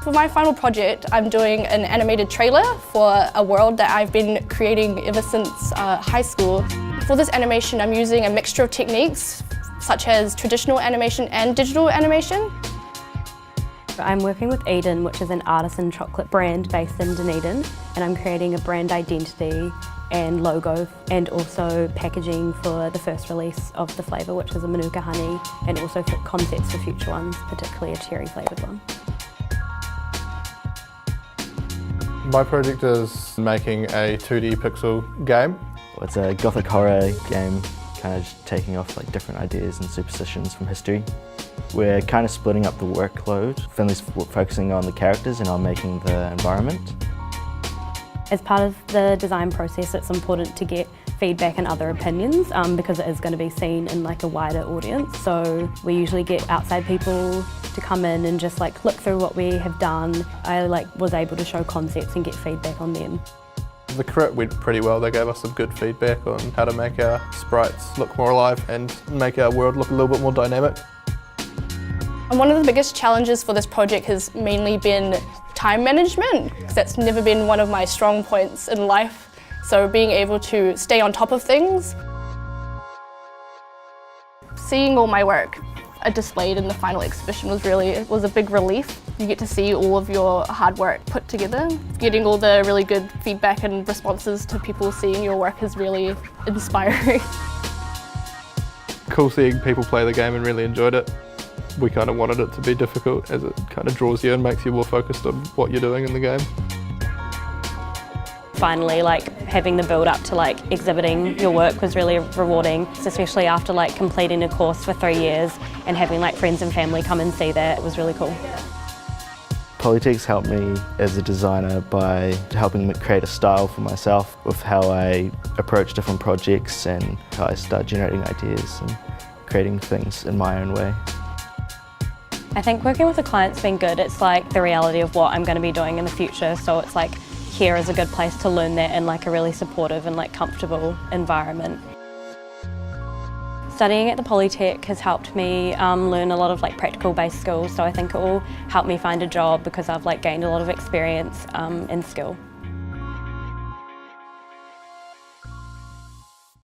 For my final project, I'm doing an animated trailer for a world that I've been creating ever since high school. For this animation, I'm using a mixture of techniques, such as traditional animation and digital animation. I'm working with Eden, which is an artisan chocolate brand based in Dunedin, and I'm creating a brand identity and logo and also packaging for the first release of the flavour, which is a Manuka honey, and also for concepts for future ones, particularly a cherry flavoured one. My project is making a 2D pixel game. It's a gothic horror game, kind of just taking off like different ideas and superstitions from history. We're kind of splitting up the workload. Finley's focusing on the characters and I'm making the environment. As part of the design process, it's important to get feedback and other opinions because it is going to be seen in like a wider audience. So we usually get outside people to come in and just like look through what we have done. I was able to show concepts and get feedback on them. The crit went pretty well. They gave us some good feedback on how to make our sprites look more alive and make our world look a little bit more dynamic. And one of the biggest challenges for this project has mainly been time management, because that's never been one of my strong points in life. So being able to stay on top of things. Seeing all my work displayed in the final exhibition was a big relief. You get to see all of your hard work put together. Getting all the really good feedback and responses to people seeing your work is really inspiring. Cool seeing people play the game and really enjoyed it. We kind of wanted it to be difficult as it kind of draws you and makes you more focused on what you're doing in the game. Finally, having the build up to exhibiting your work was really rewarding, especially after completing a course for 3 years and having friends and family come and see that. It was really cool. Polytech's helped me as a designer by helping me create a style for myself with how I approach different projects and how I start generating ideas and creating things in my own way. I think working with a client's been good. It's the reality of what I'm going to be doing in the future, so it's here is a good place to learn that in a really supportive and comfortable environment. Studying at the Polytech has helped me learn a lot of practical based skills, so I think it will help me find a job because I've gained a lot of experience and skill.